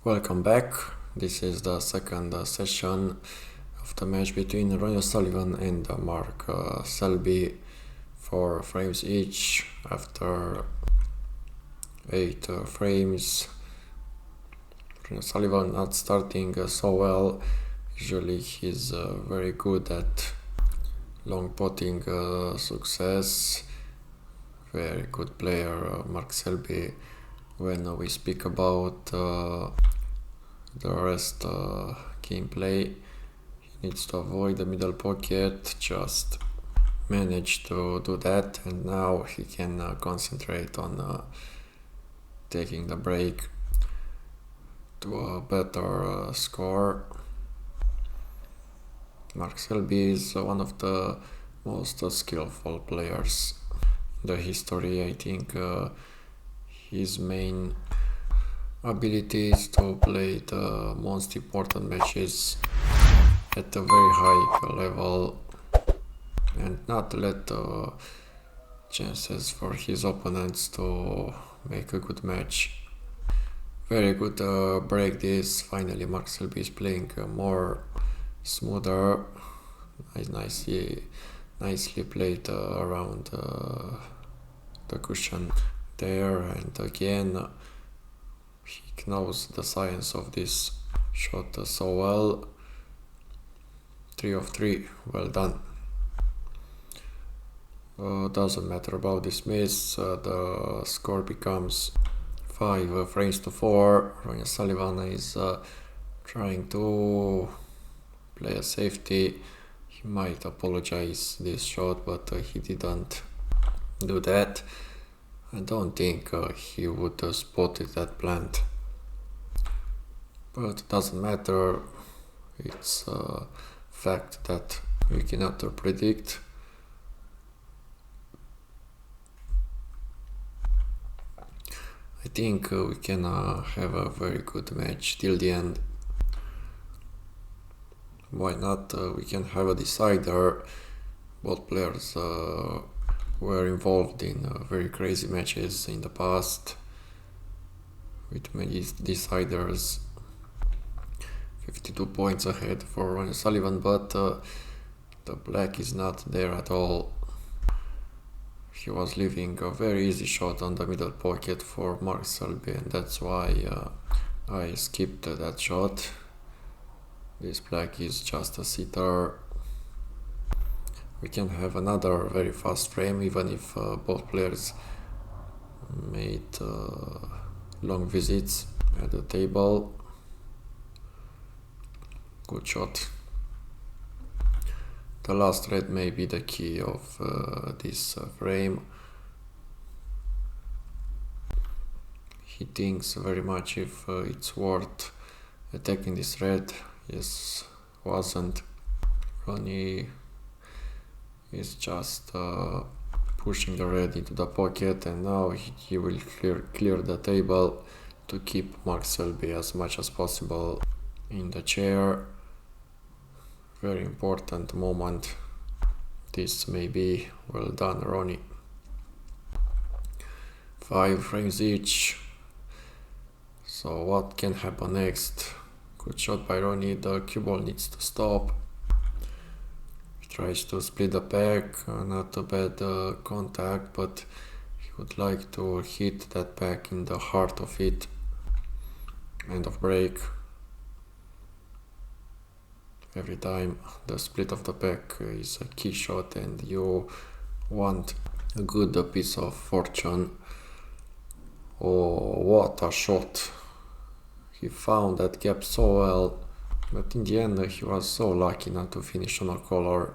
Welcome back. This is the second session of the match between Ronnie Sullivan and Mark Selby. 4 frames each. After 8 frames, Ronnie Sullivan not starting so well. Usually he's very good at long potting success. Very good player, Mark Selby. When we speak about the rest gameplay, he needs to avoid the middle pocket, just managed to do that, and now he can concentrate on taking the break to a better score. Mark Selby is one of the most skillful players in the history. I think his main ability is to play the most important matches at a very high level and not let chances for his opponents to make a good match. Very good break this. Finally Mark Selby is playing more smoother. Nicely played around the cushion there, and again he knows the science of this shot so well. 3 of 3, well done. Doesn't matter about this miss, the score becomes 5 frames to 4. Ronnie Sullivan is trying to play a safety. He might apologize this shot, but he didn't do that. I don't think he would have spotted that plant, but it doesn't matter. It's a fact that we cannot predict. I think we can have a very good match till the end. Why not? We can have a decider. Both players were involved in very crazy matches in the past with many deciders. 52 points ahead for Ronnie Sullivan, but the black is not there at all. He was leaving a very easy shot on the middle pocket for Mark Selby, and that's why I skipped that shot. This black is just a sitter. We can have another very fast frame, even if both players made long visits at the table. Good shot. The last red may be the key of this frame. He thinks very much if it's worth attacking this red. Yes, wasn't. Ronnie is just pushing the red into the pocket, and now he will clear the table to keep Mark Selby as much as possible in the chair. Very important moment this may be. Well done, Ronnie. 5 frames each. So what can happen next? Good shot by Ronnie. The cue ball needs to stop. Tries to split the pack, not a bad contact, but he would like to hit that pack in the heart of it. End of break. Every time the split of the pack is a key shot and you want a good piece of fortune. Oh, what a shot! He found that gap so well. But in the end, he was so lucky not to finish on a color.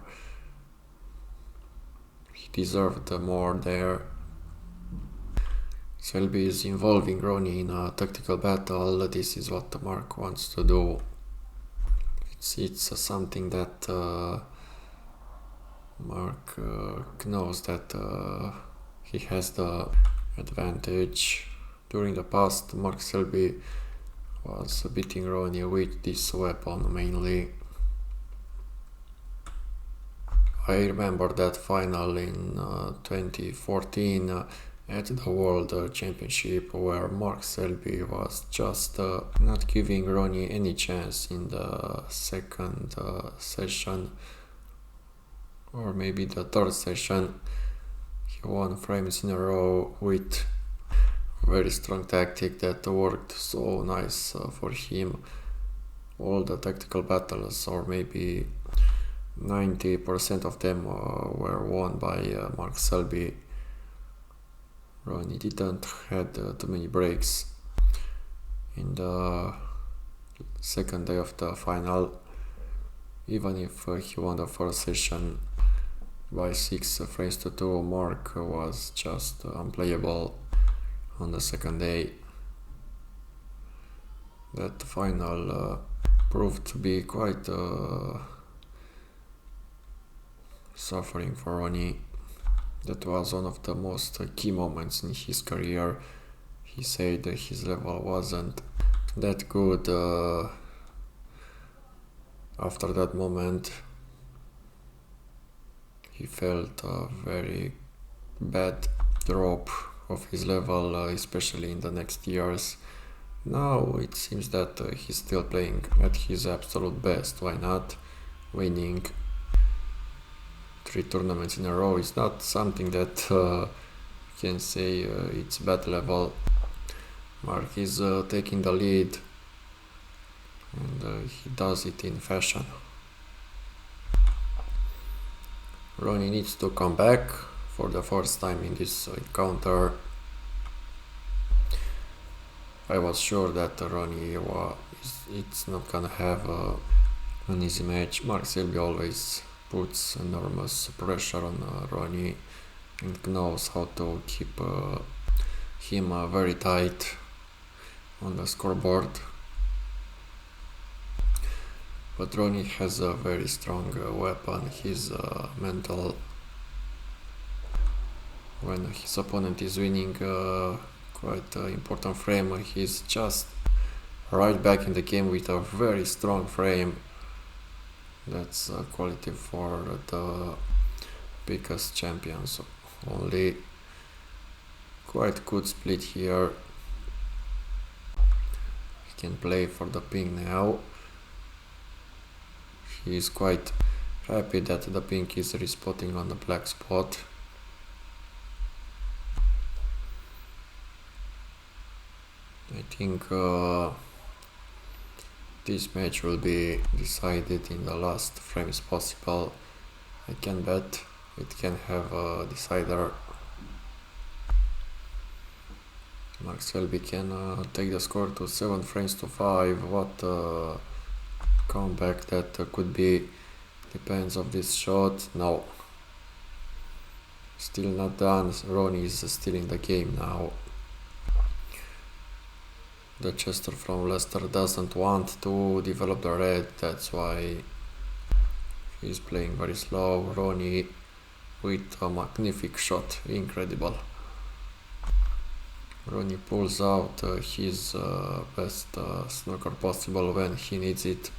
He deserved more there. Selby is involving Ronnie in a tactical battle. This is what Mark wants to do. It's something that Mark knows that he has the advantage. During the past, Mark Selby was beating Ronnie with this weapon mainly. I remember that final in 2014 at the World Championship, where Mark Selby was just not giving Ronnie any chance in the second session, or maybe the third session. He won frames in a row with very strong tactic that worked so nice for him. All the tactical battles, or maybe 90% of them, were won by Mark Selby. Ronnie didn't had too many breaks in the second day of the final. Even if he won the first session by 6 frames to 2, Mark was just unplayable on the second day. That final proved to be quite suffering for Ronnie. That was one of the most key moments in his career. He said that his level wasn't that good after that moment. He felt a very bad drop of his level, especially in the next years. Now it seems that he's still playing at his absolute best. Why not? Winning 3 tournaments in a row is not something that you can say it's bad level. Mark is taking the lead, and he does it in fashion. Ronnie needs to come back for the first time in this encounter. I was sure that Ronnie it's not gonna have an easy match. Mark Selby always puts enormous pressure on Ronnie and knows how to keep him very tight on the scoreboard. But Ronnie has a very strong weapon, his mental. When his opponent is winning quite an important frame, he's just right back in the game with a very strong frame. That's a quality for the biggest champions. Only quite good split here. He can play for the pink now. He is quite happy that the pink is respotting on the black spot. I think this match will be decided in the last frames possible. I can bet it can have a decider. Mark Selby can take the score to 7 frames to 5. What comeback that could be. Depends of this shot. No, still not done. Ronnie is still in the game now. The Chester from Leicester doesn't want to develop the red, that's why he's playing very slow. Ronnie with a magnificent shot, incredible. Ronnie pulls out his best snooker possible when he needs it.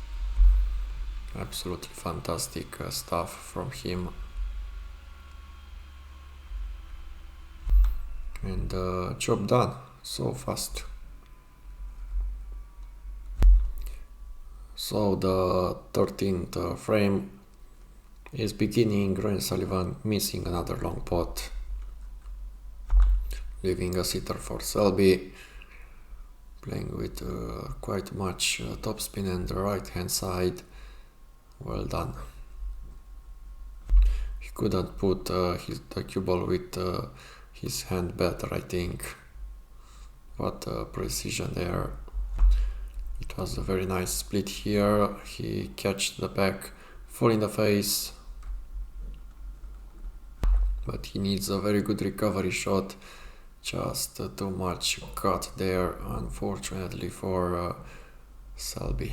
Absolutely fantastic stuff from him. And job done, so fast. So the 13th frame is beginning. Ronnie Sullivan missing another long pot, leaving a sitter for Selby, playing with quite much topspin and the right hand side. Well done. He couldn't put the cue ball with his hand better, I think. What precision there. It was a very nice split here. He catched the back full in the face, but he needs a very good recovery shot. Just too much cut there, unfortunately for Selby.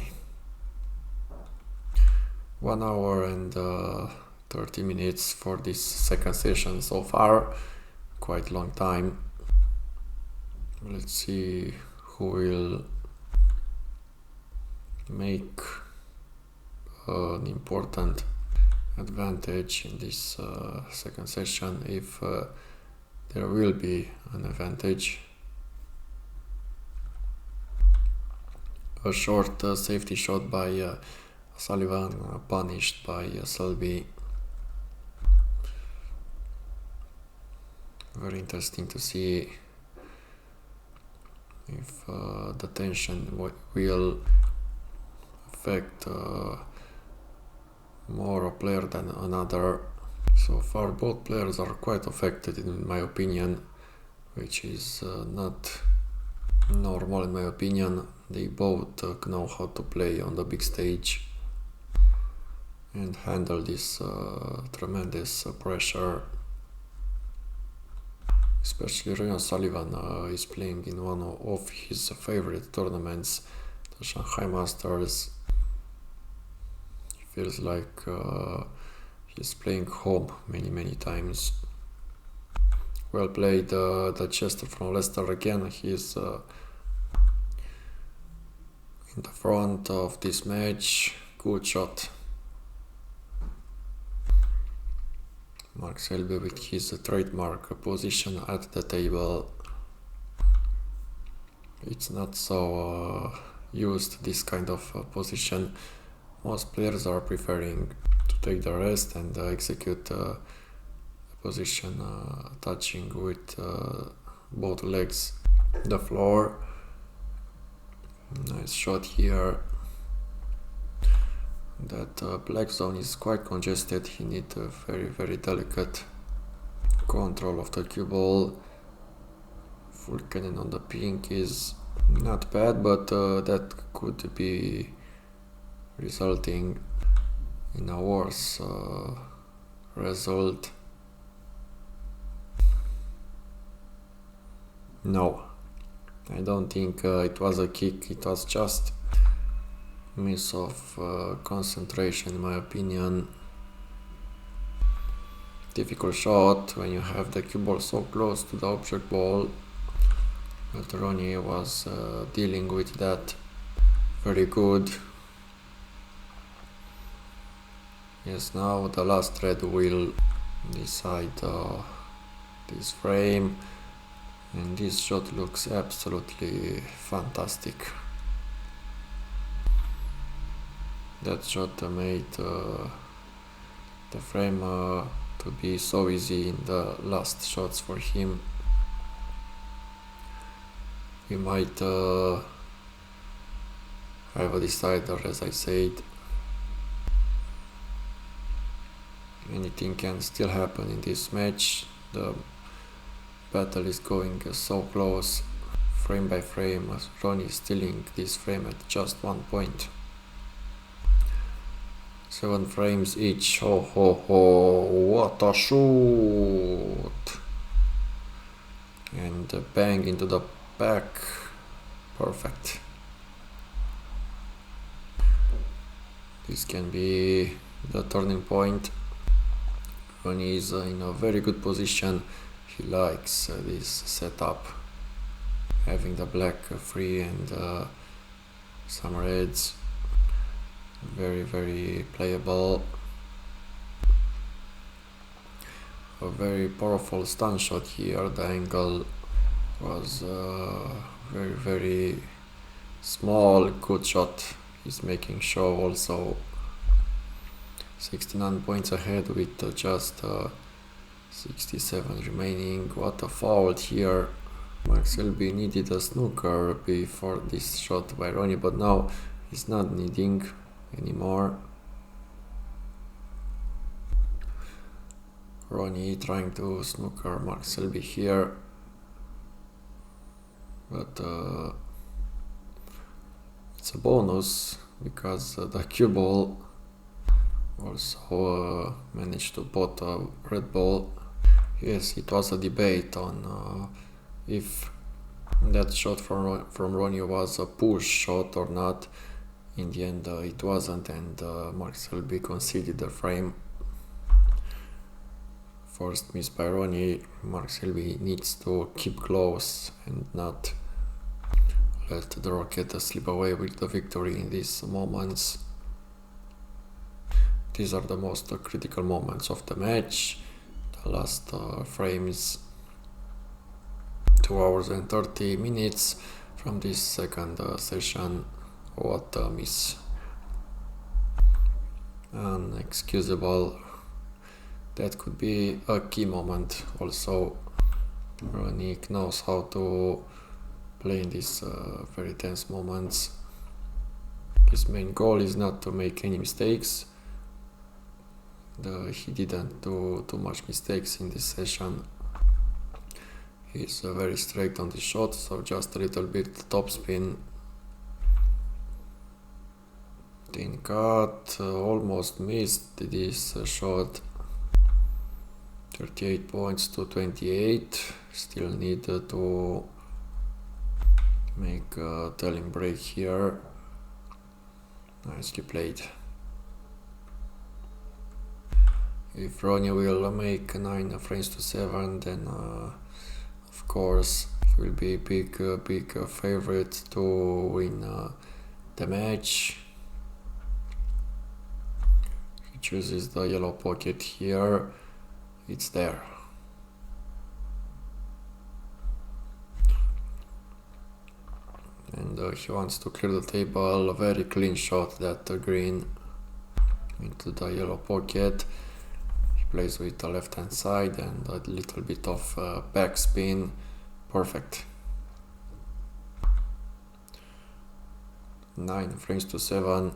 1 hour and 30 minutes for this second session so far. Quite long time. Let's see who will make an important advantage in this second session if there will be an advantage. A short safety shot by Sullivan, punished by Selby. Very interesting to see if the tension will affect more a player than another. So far both players are quite affected in my opinion, which is not normal in my opinion. They both know how to play on the big stage and handle this tremendous pressure. Especially Ronnie Sullivan is playing in one of his favorite tournaments, the Shanghai Masters. He feels like he's playing home many times. Well played, the Chester from Leicester again. He's in the front of this match. Good shot. Mark Selby with his trademark position at the table. It's not so used, this kind of position. Most players are preferring to take the rest and execute a position touching with both legs the floor. Nice shot here. That black zone is quite congested. He needs a very delicate control of the cue ball. Full cannon on the pink is not bad, but that could be resulting in a worse result. No, I don't think it was a kick, it was just miss of concentration in my opinion. Difficult shot when you have the cue ball so close to the object ball, but Ronnie was dealing with that very good. Yes, now the last red will decide this frame, and this shot looks absolutely fantastic. That shot made the frame to be so easy in the last shots for him. He might have a decider, as I said. Anything can still happen in this match. The battle is going so close, frame by frame. Ronnie is stealing this frame at just 1 point. 7 frames each. What a shoot! And bang into the back. Perfect. This can be the turning point. Ronnie is in a very good position. He likes this setup, having the black free and some reds. Very playable. A very powerful stun shot here. The angle was very small. Good shot. He's making show also. 69 points ahead with just 67 remaining. What a foul here. Mark Selby needed a snooker before this shot by Ronnie, but now he's not needing anymore. Ronnie trying to snooker Mark Selby here, but it's a bonus because the cue ball also managed to pot a red ball. Yes, it was a debate on if that shot from Ronnie was a push shot or not. In the end it wasn't, and Mark Selby conceded the frame. First miss by Ronnie. Mark Selby needs to keep close and not let the rocket slip away with the victory in these moments. These are the most critical moments of the match. The last frames. 2 hours and 30 minutes from this second session. What a miss. Unexcusable. That could be a key moment also. Ronnie knows how to play in these very tense moments. His main goal is not to make any mistakes. He didn't do too much mistakes in this session. He's very straight on the shot, so just a little bit topspin. Thin cut, almost missed this shot. 38 points to 28. Still need to make a telling break here. Nicely played. If Ronnie will make 9 frames to 7, then of course he will be big favorite to win the match. He chooses the yellow pocket here. It's there. And he wants to clear the table. A very clean shot, that green into the yellow pocket. He plays with the left hand side and a little bit of backspin. Perfect. 9 frames to 7.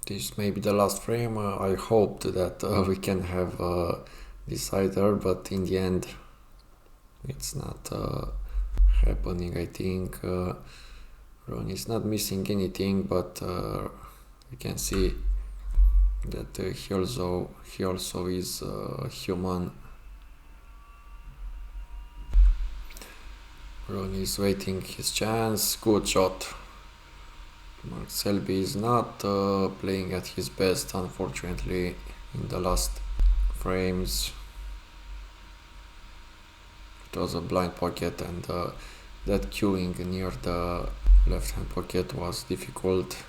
This may be the last frame. I hoped that we can have a decider, but in the end it's not happening. I think Ron is not missing anything, but you can see that he also is human. Ron is waiting his chance. Good shot. Selby is not playing at his best, unfortunately, in the last frames. It was a blind pocket, and that queuing near the left hand pocket was difficult.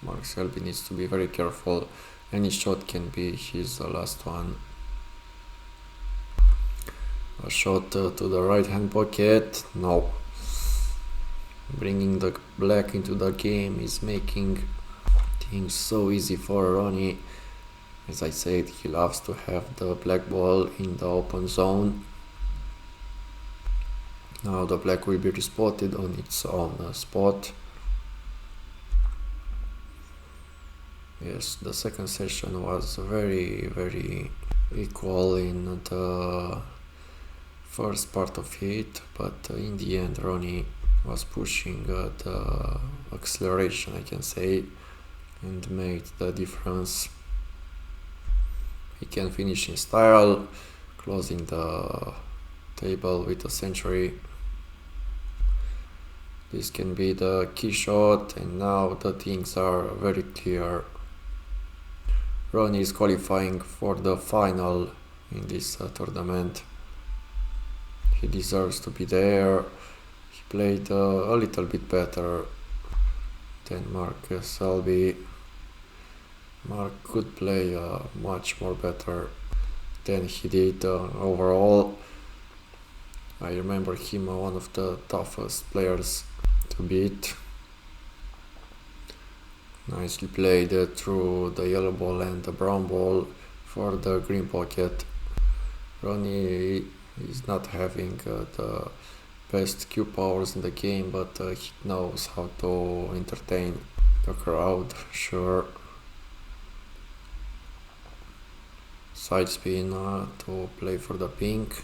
Mark Selby needs to be very careful. Any shot can be his last one. A shot to the right hand pocket. No. Bringing the black into the game is making things so easy for Ronnie. As I said, he loves to have the black ball in the open zone. Now the black will be respotted on its own spot. Yes, the second session was very equal in the first part of it, but in the end Ronnie was pushing the acceleration, I can say, and made the difference. He can finish in style, closing the table with a century. This can be the key shot, and now the things are very clear. Ronnie is qualifying for the final in this tournament. He deserves to be there. He played a little bit better than Mark Selby. Mark could play much more better than he did overall. I remember him one of the toughest players to beat. Nicely played through the yellow ball and the brown ball for the green pocket. Ronnie is not having the best cue powers in the game, but he knows how to entertain the crowd, sure. Side spin to play for the pink.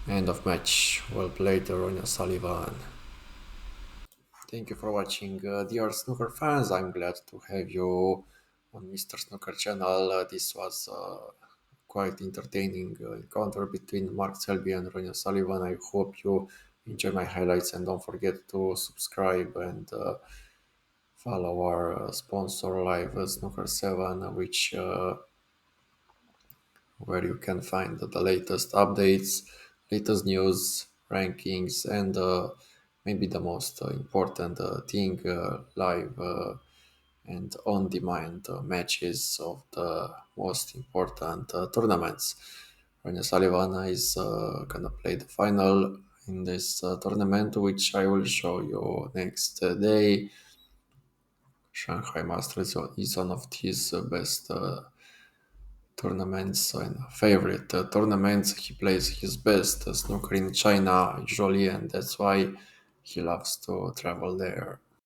End of match. Well played, Ronnie Sullivan. Thank you for watching, dear snooker fans. I'm glad to have you on Mr. Snooker channel. This was quite entertaining encounter between Mark Selby and Ronnie Sullivan. I hope you enjoy my highlights, and don't forget to subscribe and follow our sponsor Live Snooker 7, which where you can find the latest updates, latest news, rankings, and maybe the most important thing, live and on-demand matches of the most important tournaments. Ronnie Sullivan is gonna play the final in this tournament, which I will show you next day. Shanghai Masters is one of his best tournaments and favorite tournaments. He plays his best snooker in China usually, and that's why he loves to travel there.